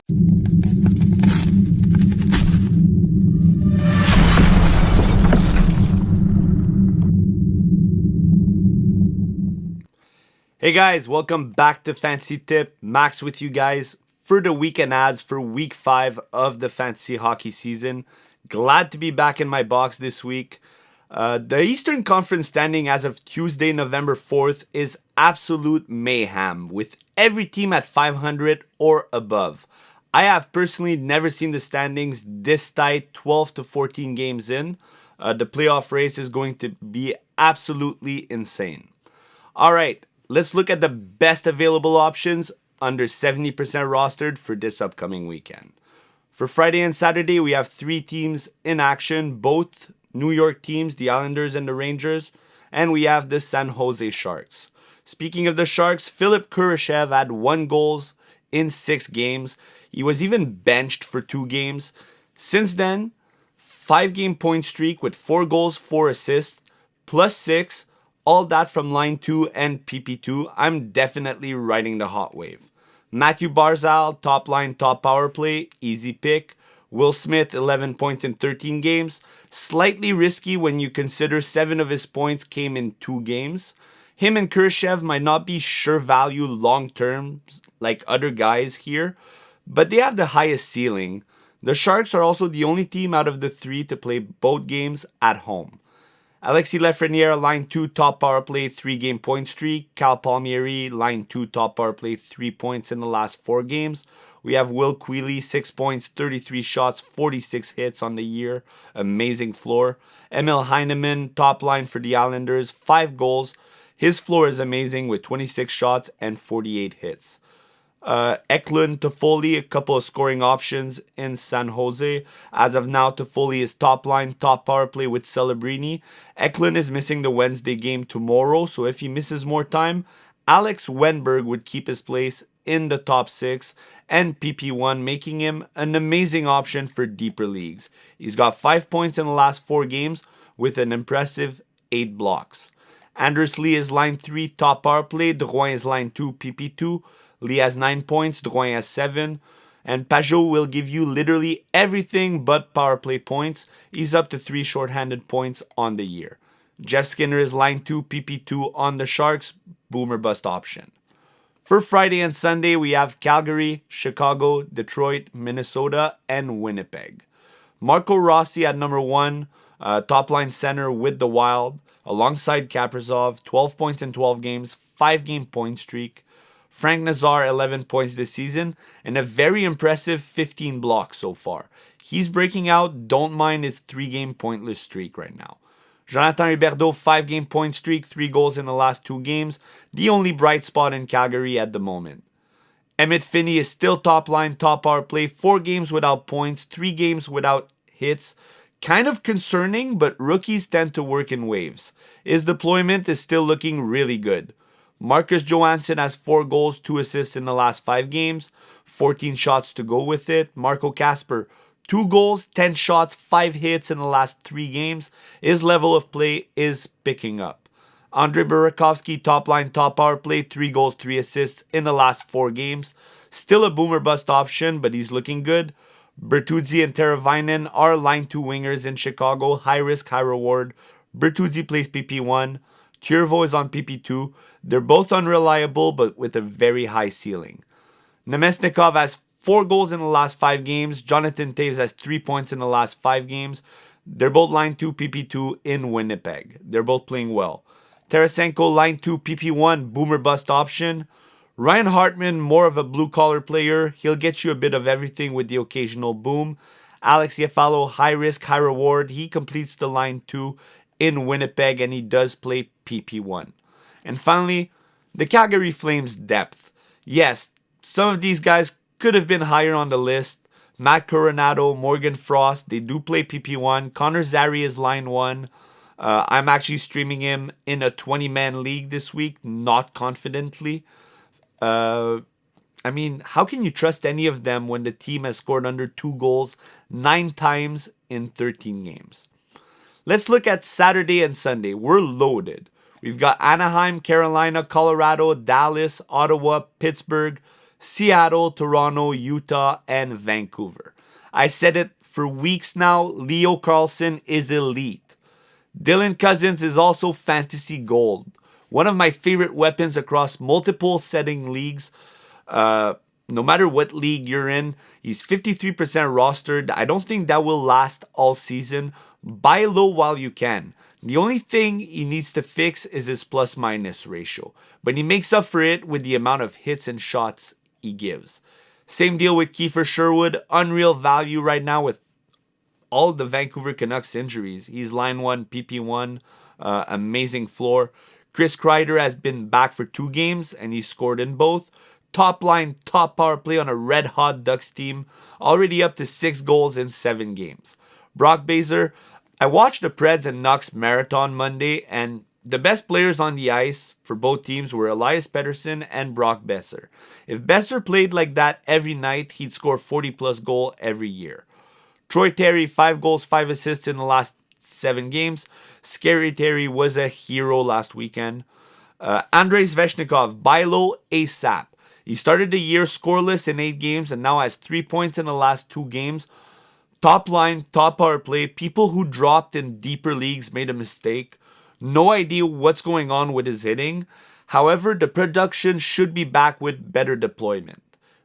Hey guys, welcome back to Fancy Tip. Max with you guys for the weekend ads for week 5 of the fantasy hockey season. Glad to be back in my box this week. The Eastern Conference standing as of Tuesday, November 4th is absolute mayhem with every team at 500 or above. I have personally never seen the standings this tight 12 to 14 games in. The playoff race is going to be absolutely insane. All right. Let's look at the best available options under 70% rostered for this upcoming weekend. For Friday and Saturday, we have 3 teams in action, both New York teams, the Islanders and the Rangers, and we have the San Jose Sharks. Speaking of the Sharks, Philip Kurashev had 1 goal in 6 games. He was even benched for 2 games. Since then, 5-game point streak with 4 goals, 4 assists, plus 6, all that from line 2 and PP2. I'm definitely riding the hot wave. Matthew Barzal, top line, top power play, easy pick. Will Smith, 11 points in 13 games. Slightly risky when you consider 7 of his points came in 2 games. Him and Kurashev might not be sure value long term like other guys here, but they have the highest ceiling. The Sharks are also the only team out of the 3 to play both games at home. Alexis Lafreniere, line 2, top power play, 3-game point streak. Cal Palmieri, line 2, top power play, 3 points in the last 4 games. We have Will Queally, 6 points, 33 shots, 46 hits on the year. Amazing floor. Emil Heineman, top line for the Islanders, 5 goals. His floor is amazing with 26 shots and 48 hits. Eklund, Toffoli, a couple of scoring options in San Jose. As of now, Toffoli is top line, top power play with Celebrini. Eklund is missing the Wednesday game tomorrow, so if he misses more time, Alex Wenberg would keep his place in the top 6 and PP1, making him an amazing option for deeper leagues. He's got 5 points in the last 4 games with an impressive 8 blocks. Anders Lee is line 3, top power play. Drouin is line 2, PP2. Lee has 9 points, Drouin has 7. And Pajot will give you literally everything but power play points. He's up to 3 shorthanded points on the year. Jeff Skinner is line 2, PP2 on the Sharks, boomer bust option. For Friday and Sunday, we have Calgary, Chicago, Detroit, Minnesota, and Winnipeg. Marco Rossi at number 1, top line center with the Wild, alongside Kaprizov, 12 points in 12 games, 5-game point streak. Frank Nazar, 11 points this season, and a very impressive 15 blocks so far. He's breaking out, don't mind his 3-game pointless streak right now. Jonathan Huberdeau, 5-game point streak, 3 goals in the last 2 games, the only bright spot in Calgary at the moment. Emmett Finney is still top line, top power play, 4 games without points, 3 games without hits. Kind of concerning, but rookies tend to work in waves. His deployment is still looking really good. Marcus Johansson has 4 goals, 2 assists in the last 5 games, 14 shots to go with it. Marco Kasper, 2 goals, 10 shots, 5 hits in the last 3 games. His level of play is picking up. Andrei Burakovsky, top line, top power play, 3 goals, 3 assists in the last 4 games. Still a boomer bust option, but he's looking good. Bertuzzi and Teravainen are line 2 wingers in Chicago, high risk, high reward. Bertuzzi plays PP1. Turvo is on PP2. They're both unreliable, but with a very high ceiling. Nemesnikov has 4 goals in the last 5 games. Jonathan Toews has 3 points in the last 5 games. They're both line 2, PP2 in Winnipeg. They're both playing well. Tarasenko, line 2, PP1, boomer bust option. Ryan Hartman, more of a blue-collar player. He'll get you a bit of everything with the occasional boom. Alex Iafallo, high risk, high reward. He completes the line 2 in Winnipeg, and he does play PP1. And finally, the Calgary Flames depth. Yes, some of these guys could have been higher on the list. Matt Coronado, Morgan Frost, they do play PP1. Connor Zary is line 1. I'm actually streaming him in a 20-man league this week, not confidently. How can you trust any of them when the team has scored under 2 goals 9 times in 13 games? Let's look at Saturday and Sunday. We're loaded. We've got Anaheim, Carolina, Colorado, Dallas, Ottawa, Pittsburgh, Seattle, Toronto, Utah, and Vancouver. I said it for weeks now, Leo Carlsson is elite. Dylan Cousins is also fantasy gold. One of my favorite weapons across multiple setting leagues. No matter what league you're in, he's 53% rostered. I don't think that will last all season. Buy low while you can. The only thing he needs to fix is his plus minus ratio, but he makes up for it with the amount of hits and shots he gives. Same deal with Kiefer Sherwood. Unreal value right now with all the Vancouver Canucks injuries. He's line 1, PP1, amazing floor. Chris Kreider has been back for 2 games and he scored in both. Top line, top power play on a red hot Ducks team, already up to 6 goals in 7 games. Brock Besser, I watched the Preds and Nucks marathon Monday, and the best players on the ice for both teams were Elias Pettersson and Brock Besser. If Besser played like that every night, he'd score 40 plus goal every year. Troy Terry, 5 goals, 5 assists in the last 7 games. Scary Terry was a hero last weekend. Andrei Svechnikov, buy low ASAP. He started the year scoreless in 8 games and now has 3 points in the last 2 games. Top line, top power play. People who dropped in deeper leagues made a mistake. No idea what's going on with his hitting. However, the production should be back with better deployment.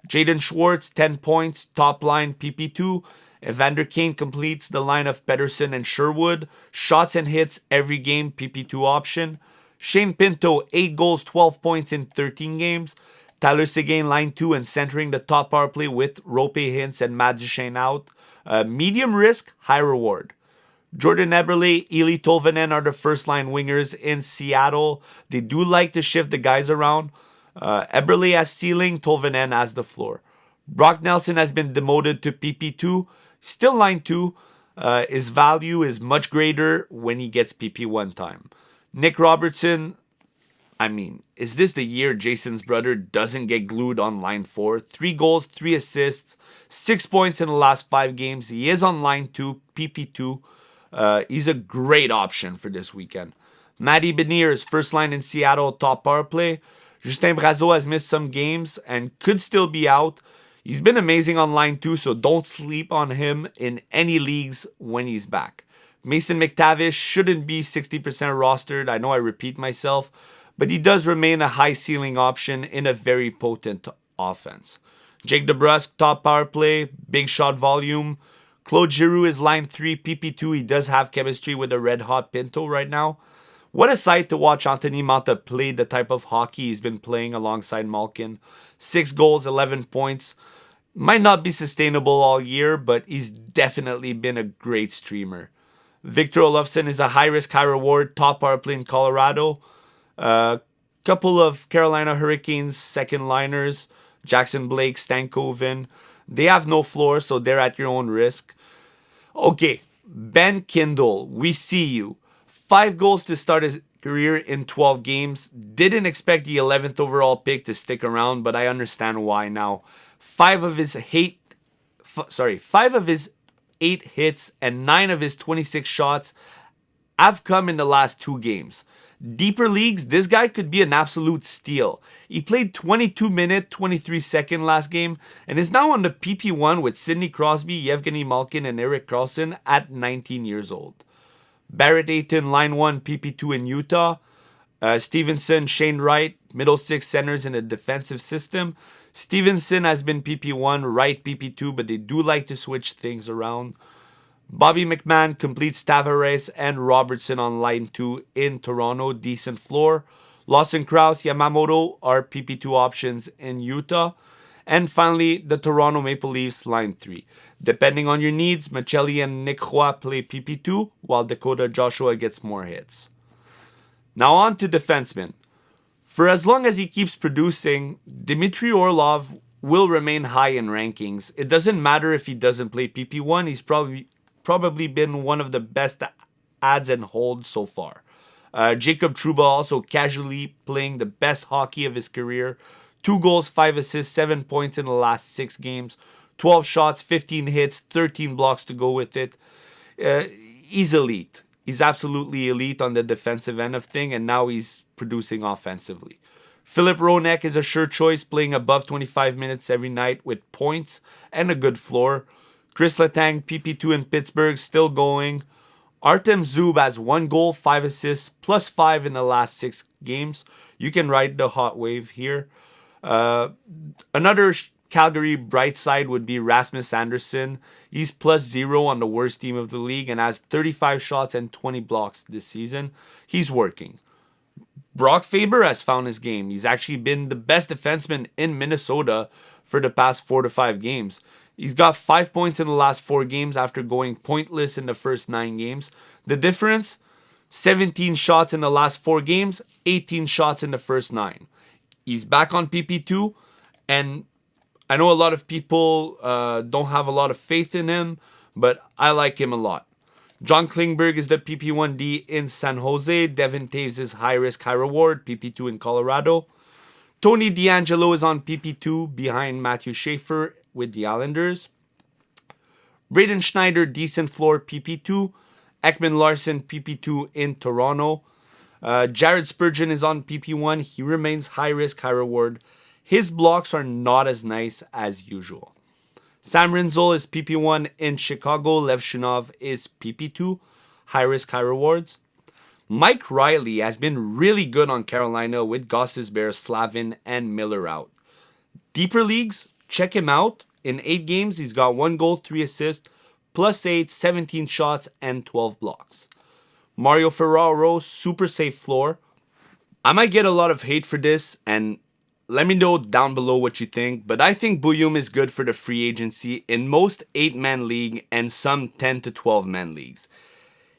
Jaden Schwartz, 10 points, top line, PP2. Evander Kane completes the line of Pettersson and Sherwood. Shots and hits every game, PP2 option. Shane Pinto, 8 goals, 12 points in 13 games. Tyler Seguin, line 2 and centering the top power play with Rope Hintz and Matt Duchene out. Medium risk, high reward. Jordan Eberle, Eli Tolvanen are the first line wingers in Seattle. They do like to shift the guys around. Eberle has ceiling, Tolvanen has the floor. Brock Nelson has been demoted to PP2. Still line 2. His value is much greater when he gets PP1 time. Nick Robertson, is this the year Jason's brother doesn't get glued on line 4? 3 goals, 3 assists, 6 points in the last 5 games. He is on line 2, PP2. He's a great option for this weekend. Matty Beniers, first line in Seattle, top power play. Justin Brazeau has missed some games and could still be out. He's been amazing on line 2, so don't sleep on him in any leagues when he's back. Mason McTavish shouldn't be 60% rostered. I know I repeat myself, but he does remain a high ceiling option in a very potent offense. Jake DeBrusk, top power play, big shot volume. Claude Giroux is line 3, PP2. He does have chemistry with a red hot Pinto right now. What a sight to watch Anthony Manta play the type of hockey he's been playing alongside Malkin. 6 goals, 11 points. Might not be sustainable all year, but he's definitely been a great streamer. Victor Olofsson is a high-risk, high-reward top power play in Colorado. Couple of Carolina Hurricanes second liners, Jackson Blake, Stankoven. They have no floor, so they're at your own risk. Okay, Ben Kindle, we see you. 5 goals to start his career in 12 games. Didn't expect the 11th overall pick to stick around, but I understand why now. 5 of his 8 hits and 9 of his 26 shots have come in the last 2 games. Deeper leagues, this guy could be an absolute steal. He played 22 minute, 23 second last game and is now on the PP1 with Sidney Crosby, Yevgeny Malkin, and Erik Karlsson at 19 years old. Barrett Ayton, line 1, PP2 in Utah. Stevenson, Shane Wright, middle 6 centers in a defensive system. Stevenson has been PP1, Wright PP2, but they do like to switch things around. Bobby McMahon completes Tavares and Robertson on line 2 in Toronto. Decent floor. Lawson Krause, Yamamoto are PP2 options in Utah. And finally, the Toronto Maple Leafs line 3. Depending on your needs, Machelli and Nick Roy play PP2, while Dakota Joshua gets more hits. Now on to defensemen. For as long as he keeps producing, Dmitry Orlov will remain high in rankings. It doesn't matter if he doesn't play PP1, he's probably been one of the best adds and holds so far. Jacob Trouba also casually playing the best hockey of his career. 2 goals, 5 assists, 7 points in the last 6 games. 12 shots, 15 hits, 13 blocks to go with it. He's elite. He's absolutely elite on the defensive end of thing, and now he's producing offensively. Philip Ronek is a sure choice, playing above 25 minutes every night with points and a good floor. Chris Letang, PP2 in Pittsburgh, still going. Artem Zub has 1 goal, 5 assists, plus 5 in the last 6 games. You can ride the hot wave here. Another Calgary bright side would be Rasmus Anderson. He's plus 0 on the worst team of the league and has 35 shots and 20 blocks this season. He's working. Brock Faber has found his game. He's actually been the best defenseman in Minnesota for the past 4 to 5 games. He's got 5 points in the last 4 games after going pointless in the first 9 games. The difference? 17 shots in the last 4 games, 18 shots in the first 9. He's back on PP2, and I know a lot of people don't have a lot of faith in him, but I like him a lot. John Klingberg is the PP1D in San Jose. Devin Taves is high risk, high reward, PP2 in Colorado. Tony DeAngelo is on PP2 behind Matthew Schaefer with the Islanders. Braden Schneider, decent floor, PP2. Ekman Larson, PP2 in Toronto. Jared Spurgeon is on PP1. He remains high risk, high reward. His blocks are not as nice as usual. Sam Rinzel is PP1 in Chicago. Lev Shunov is PP2. High risk, high rewards. Mike Riley has been really good on Carolina with Gostisbehere, Slavin, and Miller out. Deeper leagues, check him out. In 8 games, he's got 1 goal, 3 assists, plus 8, 17 shots, and 12 blocks. Mario Ferraro, super safe floor. I might get a lot of hate for this, and let me know down below what you think, but I think Bouyoum is good for the free agency in most 8-man league and some 10 to 12-man leagues.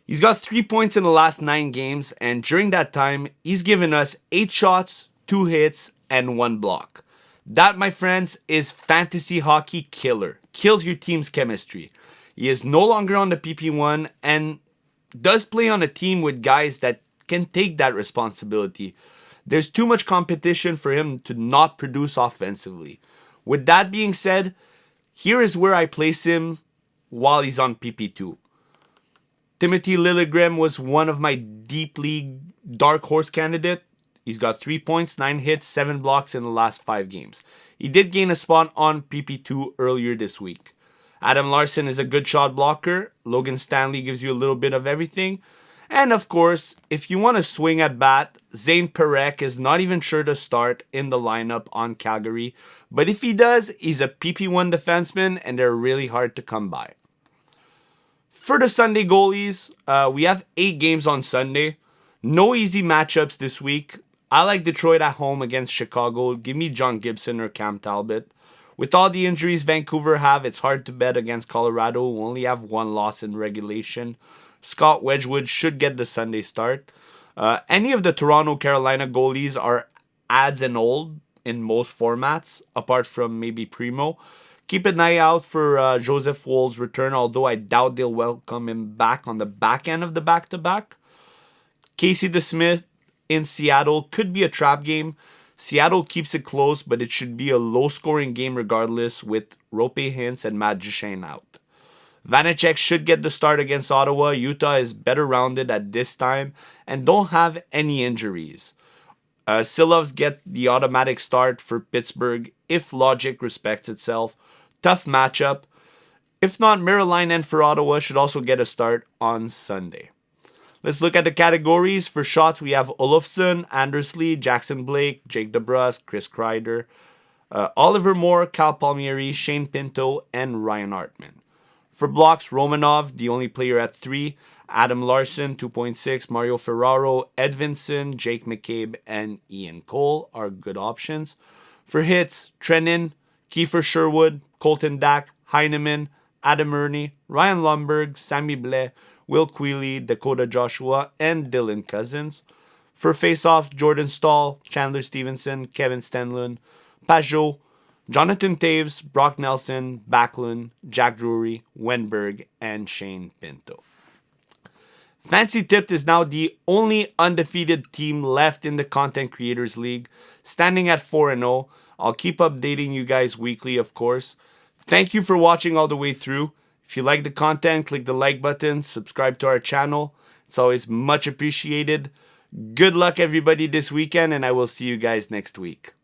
He's got 3 points in the last 9 games, and during that time, he's given us 8 shots, 2 hits, and 1 block. That, my friends, is fantasy hockey killer. Kills your team's chemistry. He is no longer on the PP1 and does play on a team with guys that can take that responsibility. There's too much competition for him to not produce offensively. With that being said, here is where I place him while he's on PP2. Timothy Liljegren was one of my deep league dark horse candidate. He's got 3 points, 9 hits, 7 blocks in the last 5 games. He did gain a spot on PP2 earlier this week. Adam Larson is a good shot blocker. Logan Stanley gives you a little bit of everything. And of course, if you want to swing at bat, Zane Perek is not even sure to start in the lineup on Calgary. But if he does, he's a PP1 defenseman and they're really hard to come by. For the Sunday goalies, we have 8 games on Sunday. No easy matchups this week. I like Detroit at home against Chicago. Give me John Gibson or Cam Talbot. With all the injuries Vancouver have, it's hard to bet against Colorado, who only have 1 loss in regulation. Scott Wedgwood should get the Sunday start. Any of the Toronto, Carolina goalies are adds and old in most formats, apart from maybe Primo. Keep an eye out for Joseph Woll's return, although I doubt they'll welcome him back on the back end of the back-to-back. Casey DeSmith in Seattle could be a trap game. Seattle keeps it close, but it should be a low-scoring game regardless, with Rope Hintz and Matt Duchene out. Vanecek should get the start against Ottawa. Utah is better rounded at this time and don't have any injuries. Silovs get the automatic start for Pittsburgh if logic respects itself. Tough matchup. If not, Merilainen for Ottawa should also get a start on Sunday. Let's look at the categories. For shots, we have Olofsson, Andersley, Jackson Blake, Jake DeBrus, Chris Kreider, Oliver Moore, Cal Palmieri, Shane Pinto, and Ryan Hartman. For blocks, Romanov, the only player at 3, Adam Larson, 2.6, Mario Ferraro, Edvinson, Jake McCabe, and Ian Cole are good options. For hits, Trenin, Kiefer Sherwood, Colton Dack, Heineman, Adam Ernie, Ryan Lundberg, Sammy Blais, Will Quealy, Dakota Joshua, and Dylan Cousins. For face-off, Jordan Stahl, Chandler Stevenson, Kevin Stenlund, Pajot, Jonathan Taves, Brock Nelson, Backlund, Jack Drury, Wenberg, and Shane Pinto. Fancy Tipped is now the only undefeated team left in the Content Creators League, standing at 4-0. I'll keep updating you guys weekly, of course. Thank you for watching all the way through. If you like the content, click the like button, subscribe to our channel. It's always much appreciated. Good luck, everybody, this weekend, and I will see you guys next week.